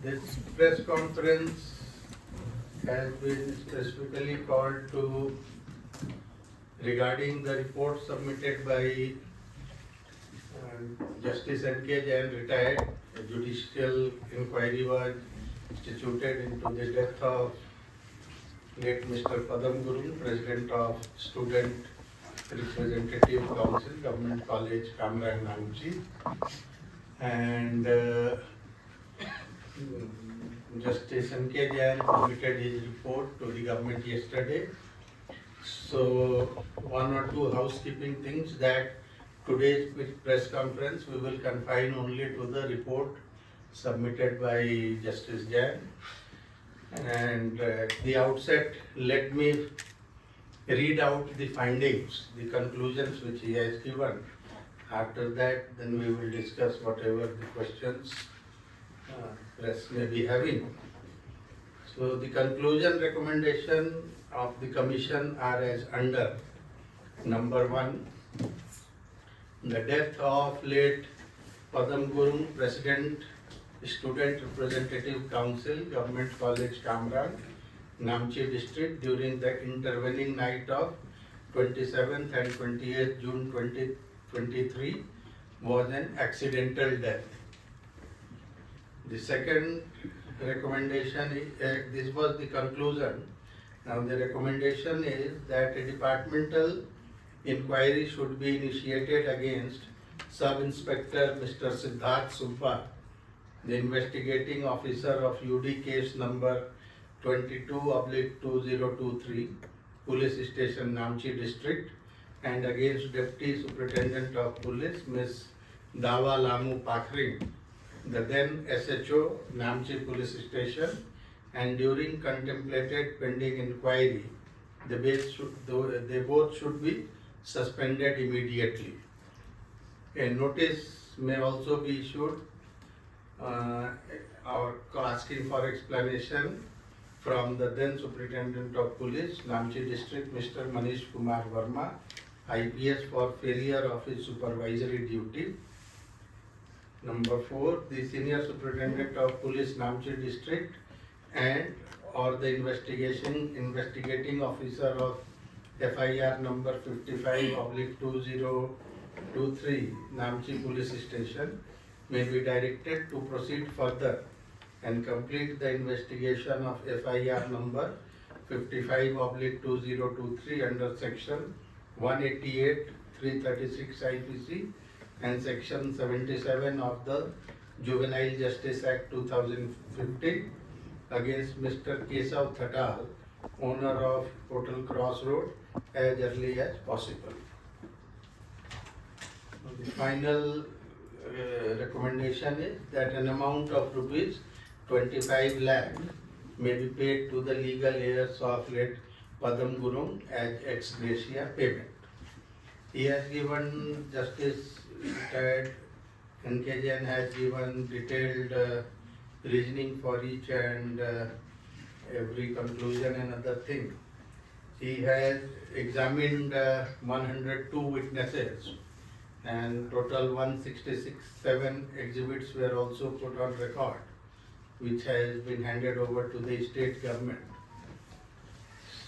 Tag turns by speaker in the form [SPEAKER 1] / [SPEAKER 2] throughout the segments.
[SPEAKER 1] This press conference has been specifically called to regarding the report submitted by Justice N.K. Jain retired. A judicial inquiry was instituted into the death of late Mr. Padam Gurung, President of Student Representative Council, Government College, Kamran Namchi, and Justice N.K. Jain submitted his report to the government yesterday. So, one or two housekeeping things that today's press conference we will confine only to the report submitted by Justice Jain. And at the outset, let me read out the findings, the conclusions which he has given. After that, then we will discuss whatever the questions press may be having. So the conclusion recommendation of the commission are as under. Number 1, the death of late Padam Gurung, President, Student Representative Council, Government College, Kamran, Namchi District during the intervening night of 27th and 28th June 2023 was an accidental death. The second recommendation, this was the conclusion. Now the recommendation is that a departmental inquiry should be initiated against Sub-Inspector Mr. Siddharth Subba, the investigating officer of UD case number 22/2023, Police Station Namchi District, and against Deputy Superintendent of Police Ms. Dawa Lamu Pakhring, the then SHO Namchi Police Station, and during contemplated pending inquiry, they both should be suspended immediately. A notice may also be issued asking for explanation from the then Superintendent of Police, Namchi District, Mr. Manish Kumar Verma, IPS, for failure of his supervisory duty. Number 4, the Senior Superintendent of Police, Namchi District, and or the investigating officer of FIR number 55/2023, Namchi Police Station, may be directed to proceed further and complete the investigation of FIR number 55/2023 under section 188, 336 IPC and section 77 of the Juvenile Justice Act 2015 against Mr. Kesav Thatal, owner of Hotel Crossroad, as early as possible. The final recommendation is that an amount of rupees 25 lakh may be paid to the legal heirs of late Padam Gurung as ex gratia payment. He has given Justice retired N.K. Jain has given detailed reasoning for each and every conclusion and other thing. He has examined 102 witnesses, and total 167 exhibits were also put on record, which has been handed over to the state government.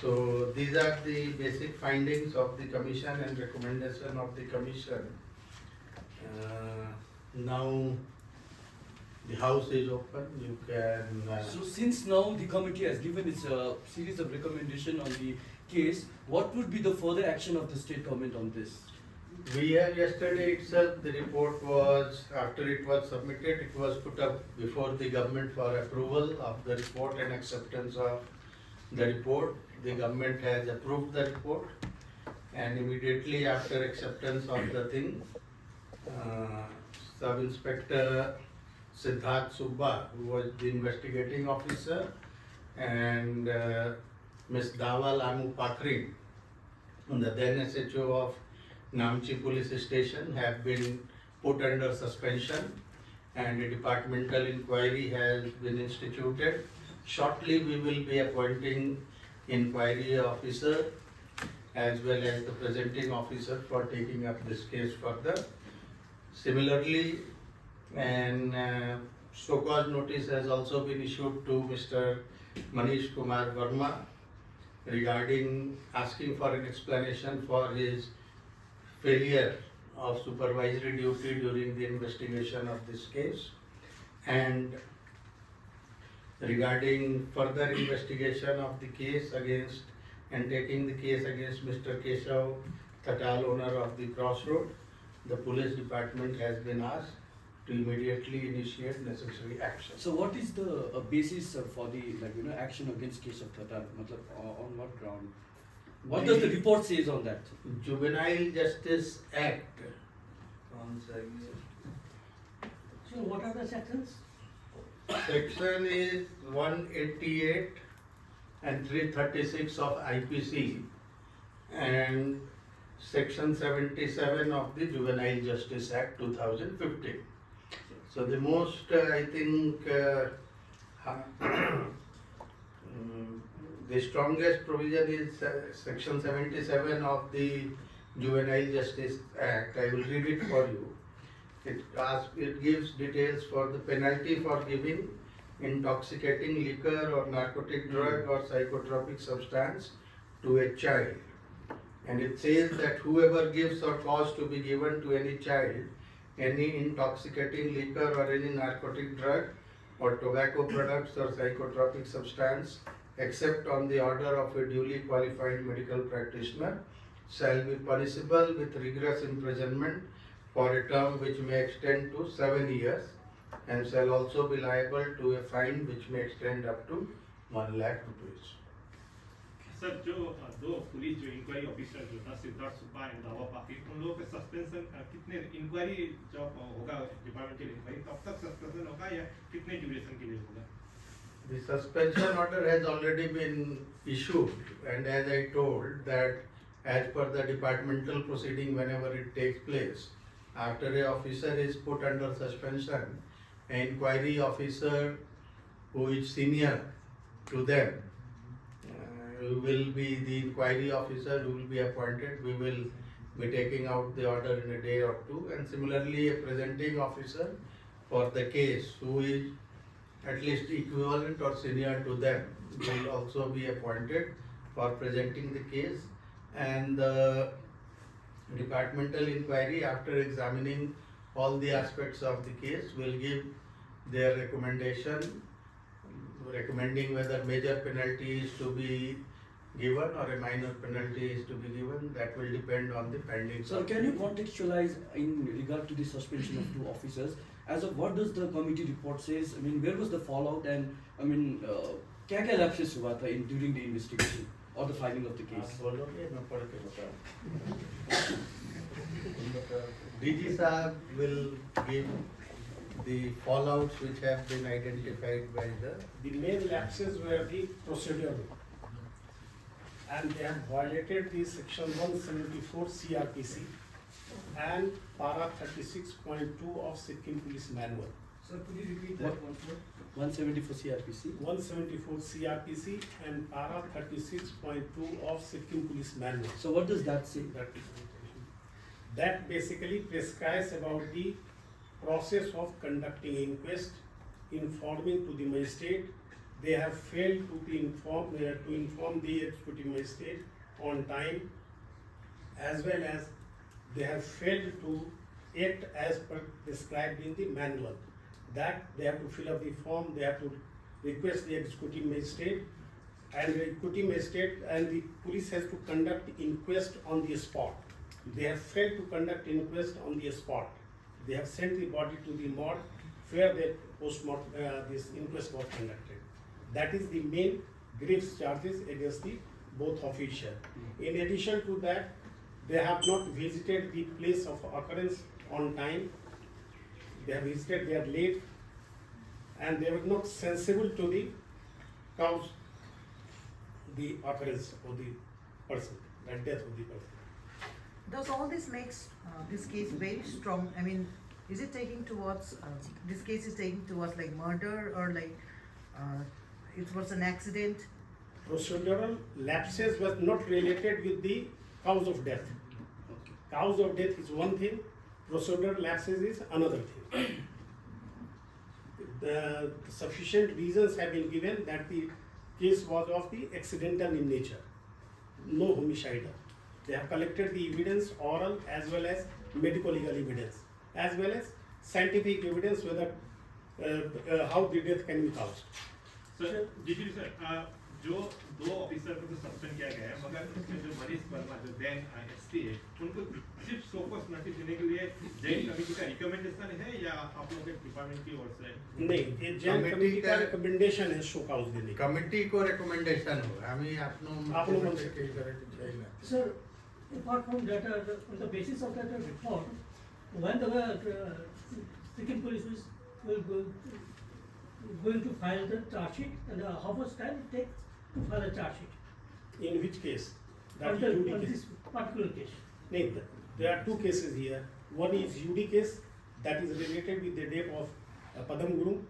[SPEAKER 1] So these are the basic findings of the commission and recommendation of the commission. Now the house is open. You can.
[SPEAKER 2] So since now the committee has given its series of recommendation on the case, what would be the further action of the state government on this?
[SPEAKER 1] We have yesterday itself, the report was, after it was submitted, it was put up before the government for approval of the report and acceptance of the report. The government has approved the report, and immediately after acceptance of the thing, Sub-Inspector Siddharth Subba, who was the investigating officer, and Ms. Dawa Lamu Pakhring, the then SHO of Namchi Police Station, have been put under suspension, and a departmental inquiry has been instituted. Shortly we will be appointing inquiry officer as well as the presenting officer for taking up this case further. Similarly, an so-called notice has also been issued to Mr. Manish Kumar Verma regarding asking for an explanation for his failure of supervisory duty during the investigation of this case, and regarding further investigation of the case against and taking the case against Mr. Keshav Tatal, owner of the Crossroad, the police department has been asked to immediately initiate necessary action.
[SPEAKER 2] So what is the basis for the action against case of Tata? On what ground? What does the report says on that?
[SPEAKER 1] Juvenile Justice Act.
[SPEAKER 3] So what are the sections?
[SPEAKER 1] Section is 188 and 336 of IPC and Section 77 of the Juvenile Justice Act 2015. So the most, I think, the strongest provision is Section 77 of the Juvenile Justice Act. I will read it for you. It gives details for the penalty for giving intoxicating liquor or narcotic drug or psychotropic substance to a child. And it says that whoever gives or cause to be given to any child any intoxicating liquor or any narcotic drug or tobacco products or psychotropic substance except on the order of a duly qualified medical practitioner shall be punishable with rigorous imprisonment for a term which may extend to 7 years and shall also be liable to a fine which may extend up to 1 lakh rupees.
[SPEAKER 4] Sir जो दो police जो inquiry officer जो था Siddharth Subba and दावा पाकी उन लोगों के सस्पेंशन कितने इंक्वायरी जब होगा डिपार्टमेंटल इंक्वायरी तब तक सस्पेंशन होगा या कितने ड्यूरेशन के लिए होगा?
[SPEAKER 1] The suspension order has already been issued, and as I told that as per the departmental proceeding whenever it takes place, after a officer is put under suspension, an inquiry officer who is senior to them will be the inquiry officer who will be appointed. We will be taking out the order in a day or two, and similarly a presenting officer for the case who is at least equivalent or senior to them will also be appointed for presenting the case, and the departmental inquiry, after examining all the aspects of the case, will give their recommendation recommending whether major penalty is to be given or a minor penalty is to be given. That will depend on the findings.
[SPEAKER 2] Sir, can you contextualize in regard to the suspension of 2 officers? As of what does the committee report says? I mean, where was the fallout, and I mean, क्या lapses हुआ था during the investigation or the filing of the case?
[SPEAKER 1] बोलोगे मैं पढ़ के बताऊं. DG Saab will give the fallouts which have been identified by
[SPEAKER 3] The main lapses were the procedural, and they have violated the section 174 CRPC and para 36.2 of Sikkim Police Manual.
[SPEAKER 2] Sir, could you repeat that once more? 174 CRPC.
[SPEAKER 3] 174 CRPC and para 36.2 of Sikkim Police Manual.
[SPEAKER 2] So what does that say?
[SPEAKER 3] That basically prescribes about the process of conducting inquest, informing to the magistrate. They have failed to be informed, to inform the executive magistrate on time, as well as they have failed to act as per prescribed in the manual. That they have to fill up the form, they have to request the executive magistrate, and the executive magistrate and the police has to conduct inquest on the spot. They have failed to conduct inquest on the spot. They have sent the body to the morgue where the post-mortem this inquest was conducted. That is the main grave charges against the both officials. In addition to that, they have not visited the place of occurrence on time. They have visited, they are late, and they were not sensible to the cause, the occurrence of the person, the death of the person.
[SPEAKER 5] Does all this makes this case very strong? I mean, is it taking towards, this case is taking towards like murder, or like it was an accident?
[SPEAKER 3] Procedural lapses was not related with the cause of death. Cause of death is one thing, procedural lapses is another thing. the sufficient reasons have been given that the case was of the accidental in nature, no homicide. They have collected the evidence, oral as well as medical legal evidence, as well as scientific evidence whether how the death can be caused.
[SPEAKER 4] Sir जीजी sir जो दो officer को तो suspend किया गया है मगर उसमें जो मनीष वर्मा जो जैन एसपी है उनको सिर्फ सोकस नोटिस देने के लिए जैन कमेटी का रिकमेंडेशन है या आप लोगों के डिपार्टमेंट की ओर से?
[SPEAKER 3] नहीं, ये जैन कमेटी का रिकमेंडेशन है शो काउज देने का।
[SPEAKER 1] कमिटी को रिकमेंडेशन हो हमें आप लोग से कही करे चाहिए।
[SPEAKER 6] Sir, apart from that, on the basis of that report, when the Sikkim police will going to file the charge sheet, and how much time it takes to file a charge sheet?
[SPEAKER 3] In which case? That
[SPEAKER 6] On,
[SPEAKER 3] is UD
[SPEAKER 6] on
[SPEAKER 3] case.
[SPEAKER 6] this particular case.
[SPEAKER 3] No, there are two cases here. One is UD case that is related with the death of Padam Gurung,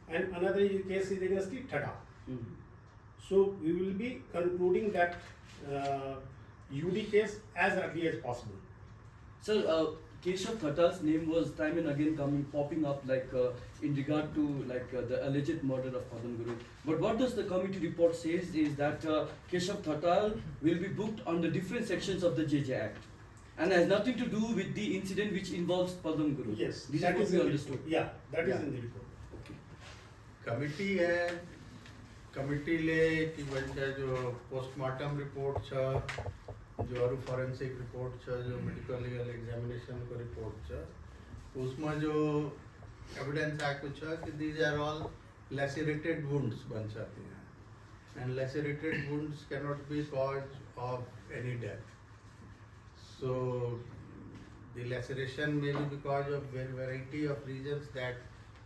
[SPEAKER 3] and another case is against the Thada. So we will be concluding that UD case as early as possible.
[SPEAKER 2] Sir, Keshav Thatal's name was time and again popping up like in regard to like the alleged murder of Padam Gurung. But what does the committee report says is that Keshav Thatal will be booked under different sections of the JJ Act and has nothing to do with the incident which involves Padam Gurung.
[SPEAKER 3] Yes,
[SPEAKER 2] This
[SPEAKER 3] that
[SPEAKER 2] is
[SPEAKER 3] is
[SPEAKER 2] what we
[SPEAKER 3] in the
[SPEAKER 2] understood.
[SPEAKER 3] report. Yeah, that is
[SPEAKER 2] Yeah.
[SPEAKER 3] in the report.
[SPEAKER 2] Okay.
[SPEAKER 1] Committee है committee ले कि बच्चा जो postmortem report छ जो अरु forensic report छ जो मेडिकल लीगल एग्जामिनेशन को रिपोर्ट छ उसमें जो एविडेंस आ कुछ है कि these are all lacerated wounds बन जाती हैं and lacerated wounds can not be cause of any death so the laceration may be because of variety of reasons that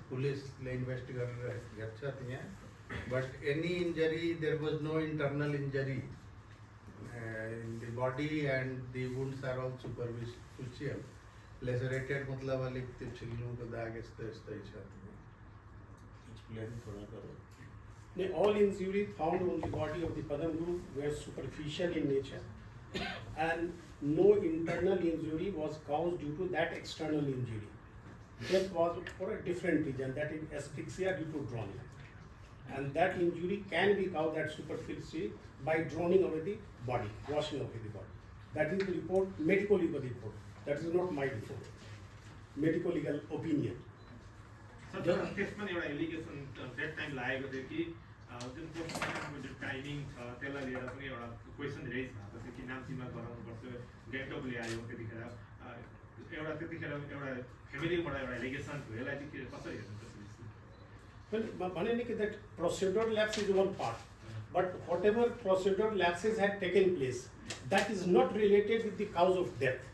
[SPEAKER 1] police ले इन्वेस्टिगेट कर जाती हैं but any injury there was no internal injury in the body and the wounds are all superficial. Lacerated मतलब वाली छिल्लू का दाग इस तरह ही छाती में। Explain थोड़ा करो।
[SPEAKER 3] No, all injuries found on the body of the Padam Gurung were superficial in nature, and no internal injury was caused due to that external injury. Death was for a different reason, that is asphyxia due to drowning. And that injury can be caused at superficially by drowning away the body, washing away the body. That is the report, medical legal report. That is not my report. Medical legal opinion.
[SPEAKER 4] Sir जो त्यसमा एउटा allegation date time लागेको थियो कि जुन पोस्टमार्टमको जुन timing छ त्यसलाई लिएर पनि एउटा क्वेसन रेज भएको थियो कि नाम्चीमा गराउनुपर्छ गेटअप ल्यायो त्यतिखेर एउटा त्यतिखेर एउटा फ्यामिलीबाट एउटा एलिगेसन थियो यसलाई चाहिँ कसरी हेर्नुहुन्छ?
[SPEAKER 3] Well, भने नि कि that procedural lapse is one part, but whatever procedural lapses had taken place, that is not related with the cause of death.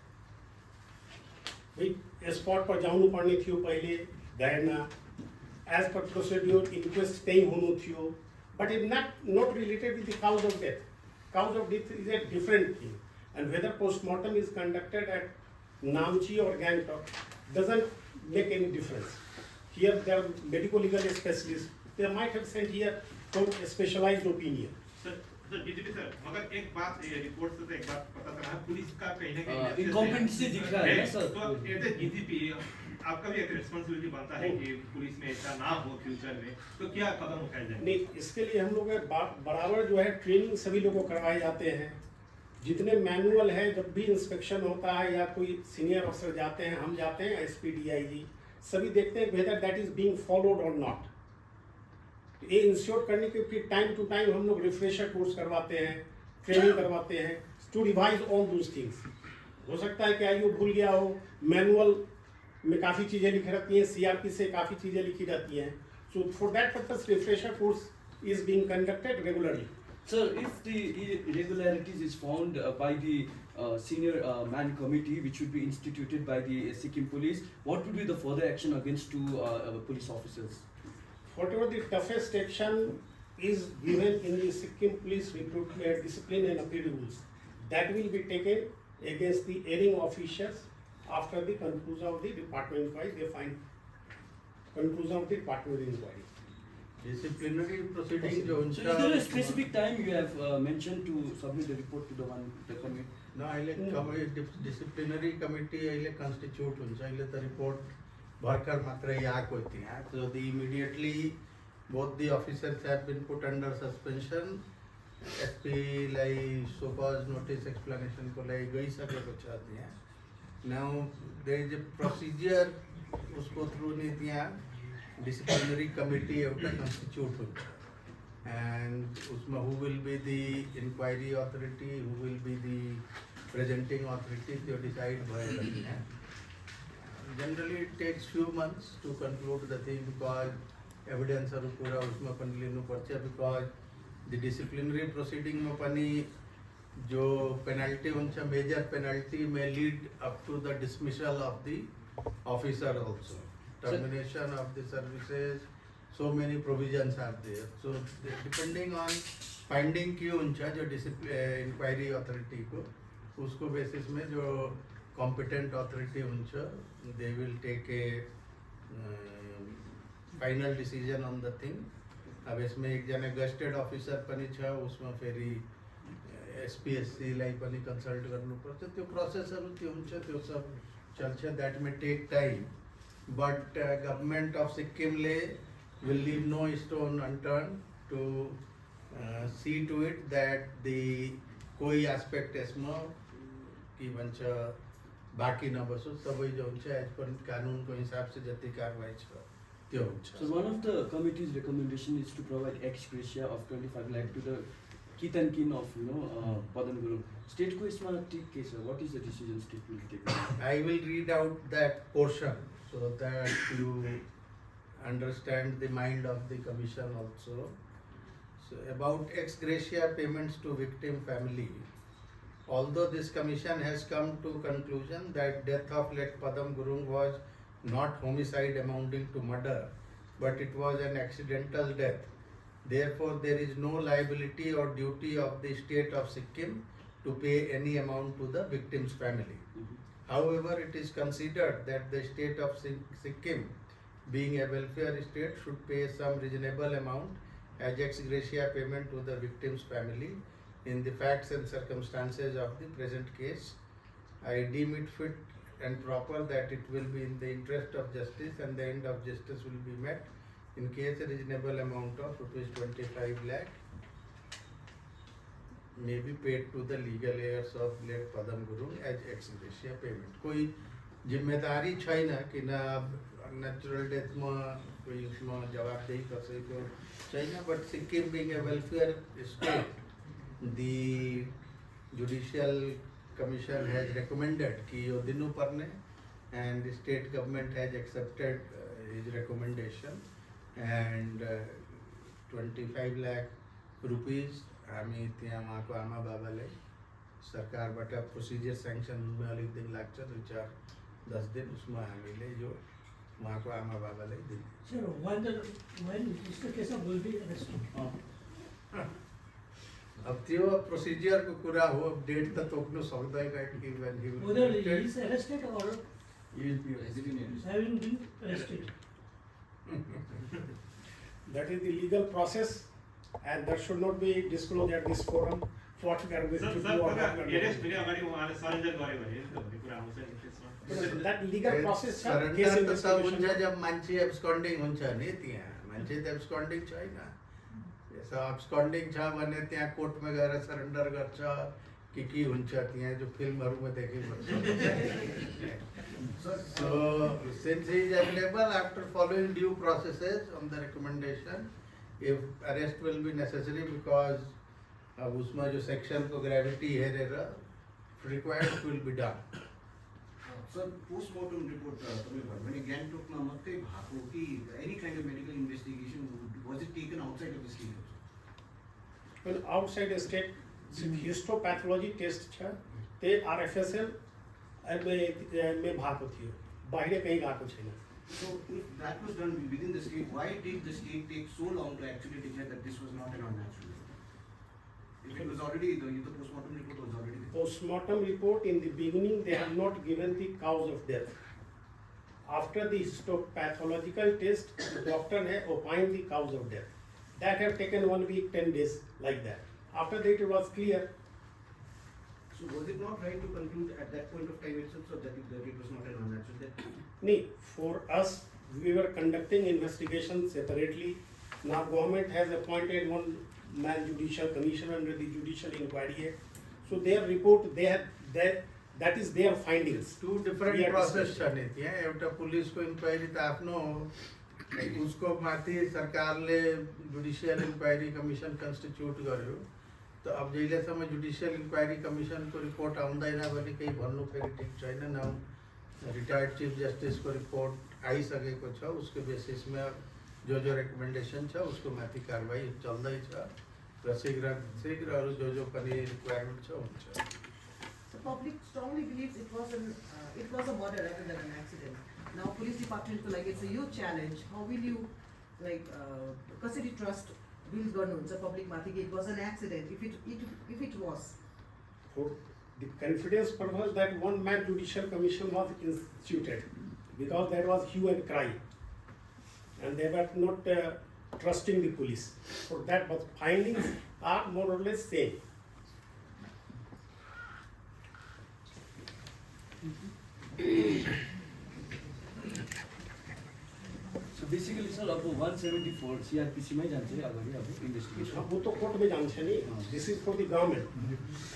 [SPEAKER 3] भाई स्पॉट पर जानु पर्ने थियो पहिले गएन, as per procedure inquest त्यही हुनु थियो, but it not related with the cause of death. Cause of death is a different thing, and whether postmortem is conducted at Namchi or Gangtok doesn't make any difference. Here there are medical legal specialists. They might have sent here for a specialized opinion.
[SPEAKER 4] Sir DGP sir मगर एक बात ये report से तो एक बात पता चला है पुलिस का कहीं ना कहीं
[SPEAKER 2] इनकॉम्पिटेंसी दिख रहा है ना सर।
[SPEAKER 4] तो एज ए डीजीपी आपका भी एक रिस्पांसिबिलिटी बनता है कि पुलिस में ऐसा ना हो फ्यूचर में, तो क्या कदम उठाए जाएंगे?
[SPEAKER 3] नहीं, इसके लिए हम लोग बराबर जो है ट्रेनिंग सभी लोगों को करवाए जाते हैं। जितने मैनुअल है जब भी इंस्पेक्शन होता है या कोई सीनियर अफसर जाते हैं, हम जाते हैं एसपी डीआईजी सभी देखते हैं whether that is being followed और नॉट। ये इंश्योर करने के फिर टाइम टू टाइम हम लोग रिफ्रेशर कोर्स करवाते हैं, ट्रेनिंग करवाते हैं to revise all those things. हो सकता है कि आईओ भूल गया हो, मैनुअल में काफ़ी चीज़ें लिखी रहती हैं, सीआरपी से काफ़ी चीज़ें लिखी रहती हैं। So for that purpose refresher course is being conducted regularly.
[SPEAKER 2] Sir, if the irregularities is found by the senior man committee, which would be instituted by the Sikkim police, what would be the further action against two police officers?
[SPEAKER 3] Whatever the toughest action is given in the Sikkim police recruitment, discipline and appeal rules, that will be taken against the erring officers after the conclusion of the department inquiry. They find conclusion of the department inquiry.
[SPEAKER 1] Disciplinary proceeding जो
[SPEAKER 2] So,
[SPEAKER 1] उनका
[SPEAKER 2] is there a specific time you have mentioned to submit the report to the committee?
[SPEAKER 1] ना अहिले disciplinary committee अहिले constitute हुन्छ अहिले त report भरकर मात्र याक होती हैं. So the immediately both the officers have been put under suspension. SP lie so cause notice explanation को लाई गई सके कुछ आती हैं. Now there is a procedure उसको through नीतियाँ disciplinary committee एउटा constitute होता है. And उसमें who will be the inquiry authority, who will be the presenting authority to decide भरेगी हैं. Generally it takes few months to conclude the thing because evidence अरु पूरा उसमें अपन लेना पड़ता है because the disciplinary proceeding में अपनी जो penalty उनका major penalty may lead up to the dismissal of the officer also. Termination of the services, so many provisions are there. So depending on finding की उनका जो inquiry authority को उसको basis में जो competent authority उनका they will take a final decision on the thing. अब इसमें एक जने गस्टेड ऑफिसर पनि छ उसमें फेरि SPSC लाई पनि कंसल्ट गर्नुपर्छ. त्यो प्रोसेसहरु त्यो हुन्छ त्यो सब चल्छ. That may take time but government of सिक्किमले will leave no stone unturned to see to it that the कोही एस्पेक्ट यसमा के भन्छ बाँकी नबसोस्. सबै जो हुन्छ एज पर कानुनको हिसाब से जति कारबाही छ त्यो हुन्छ.
[SPEAKER 2] So one of the committee's recommendation is to provide ex gratia of 25 lakh to the kith and kin of Padam Gurung. State को इसमा ठीक के छ? What is the decision state will take?
[SPEAKER 1] I will read out that portion so that you understand the mind of the commission also. So about ex gratia payments to victim family. Although this commission has come to conclusion that death of late Padam Gurung was not homicide amounting to murder, but it was an accidental death. Therefore, there is no liability or duty of the state of Sikkim to pay any amount to the victim's family. However, it is considered that the state of Sikkim, being a welfare state, should pay some reasonable amount as ex gratia payment to the victim's family in the facts and circumstances of the present case. I deem it fit and proper that it will be in the interest of justice and the end of justice will be met in case a reasonable amount of rupees 25 lakh may be paid to the legal heirs of late Padam Gurung as ex gratia payment. कोई जिम्मेदारी छैन किन natural death में कोई उसमें जवाबदेही कसैको छैन. But Sikkim being a welfare state, the judicial commission has recommended कि यो दिनु पर्ने and the state government has accepted his recommendation and 25 lakh rupees हामी त्यहाँ उहाँको आमा बाबाले सरकारबाट प्रोसिजर सेङ्सन हुन अलिक दिन लाग्छ 2-4-10 दिन उसमा हामीले यो उहाँको आमा बाबालाई दिने.
[SPEAKER 6] Sir, when Mr. Keshav will be arrested?
[SPEAKER 1] अब त्यो प्रोसिजर को कुरा हो. अब डेट त तोक्नु सक्दैन कि when he will
[SPEAKER 6] Whether
[SPEAKER 1] be
[SPEAKER 6] he is arrested or
[SPEAKER 2] He will be arrested.
[SPEAKER 6] having been arrested.
[SPEAKER 3] That is the legal process and that should not be disclosed at this forum. What we are going to do or what we are
[SPEAKER 4] arrest
[SPEAKER 3] going
[SPEAKER 4] हुने अगाडि उहाँले surrender गर्यो भने नि त भन्ने कुरा आउँछ नि त्यसमा.
[SPEAKER 3] to do. That legal process छ,
[SPEAKER 1] सरेन्डर
[SPEAKER 3] case
[SPEAKER 1] त तब
[SPEAKER 3] investigation.
[SPEAKER 1] हुन्छ जब मान्छे एब्सकन्डिङ हुन्छ नि. त्यहाँ मान्छे त एब्सकन्डिङ छैन. यसो एब्सकन्डिङ छ भने त्यहाँ कोर्टमा गएर सरेन्डर गर्छ कि के हुन्छ त्यहाँ जो फिल्महरुमा देखेको. So since he is available after following due processes on the recommendation, if arrest will be necessary because अब उसमें जो सेक्शन को ग्रेविटी हेरेर required will be done.
[SPEAKER 7] Sir postmortem report तपाईँ भने गान्तोकमा मात्रै भएको कि any kind of medical investigation was it taken outside of the state?
[SPEAKER 3] Well, outside the state, histopathology test छ, ते RFSL में भएको थियो, बाहिर कहीं गएको छैन.
[SPEAKER 7] So if that was done within the state, why did the state take so long to actually declare that this was not an unnatural death? If it was already, the postmortem report was already there.
[SPEAKER 3] Postmortem report in the beginning they have not given the cause of death. After the histopathological test, the doctor has opined the cause of death. That have taken 1 week, 10 days like that. After that it was clear.
[SPEAKER 7] So was it not right to conclude at that point of time itself so that it was not an unnatural death?
[SPEAKER 3] No, for us, we were conducting investigation separately. Now government has appointed one man judicial commission under the judicial inquiry act. So their report, they have that is their findings.
[SPEAKER 1] Two
[SPEAKER 3] We
[SPEAKER 1] different
[SPEAKER 3] are
[SPEAKER 1] process
[SPEAKER 3] discussing.
[SPEAKER 1] छन् त्यहाँ एउटा पुलिसको inquiry त आफ्नो उसको माथि सरकारले judicial inquiry commission constitute गर्यो त अब जहिलेसम्म जुडिसियल इन्क्वायरी कमिसनको रिपोर्ट आउँदैन भने केही भन्नु फेरि ठिक छैन न रिटायर्ड चिफ जस्टिसको रिपोर्ट आइसकेको छ उसको बेसिसमा जो रेकमेन्डेसन छ उसको माथि कारबाही चल्दैछ र शीघ्र अरू जो पनि रिक्वायरमेन्ट छ हुन्छ
[SPEAKER 5] The public strongly believes it was a murder rather than an accident. Now police department को लागि it's a huge challenge. How will you कसरी trust build गर्नुहुन्छ public माथि कि it was an accident if it was?
[SPEAKER 3] For the confidence purpose that one man judicial commission was instituted because that was hue and cry and they were not trusting the police for that, but findings are more or less same.
[SPEAKER 2] So basically sir अब 174 CRPC मै जान्छ है अगाडि अब investigation
[SPEAKER 3] अब वो तो court में जान्छ नि. This is for the government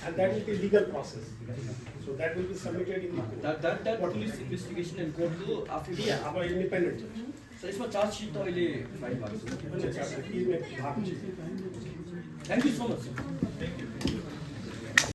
[SPEAKER 3] and that is the legal process. So that will be submitted in the court.
[SPEAKER 2] that police investigation and court को आफै
[SPEAKER 3] Yeah, अब independent judge.
[SPEAKER 2] So यसमा चार्ज सिट त अहिले file भएको छ.
[SPEAKER 3] Independent judge.
[SPEAKER 2] Thank you so much sir.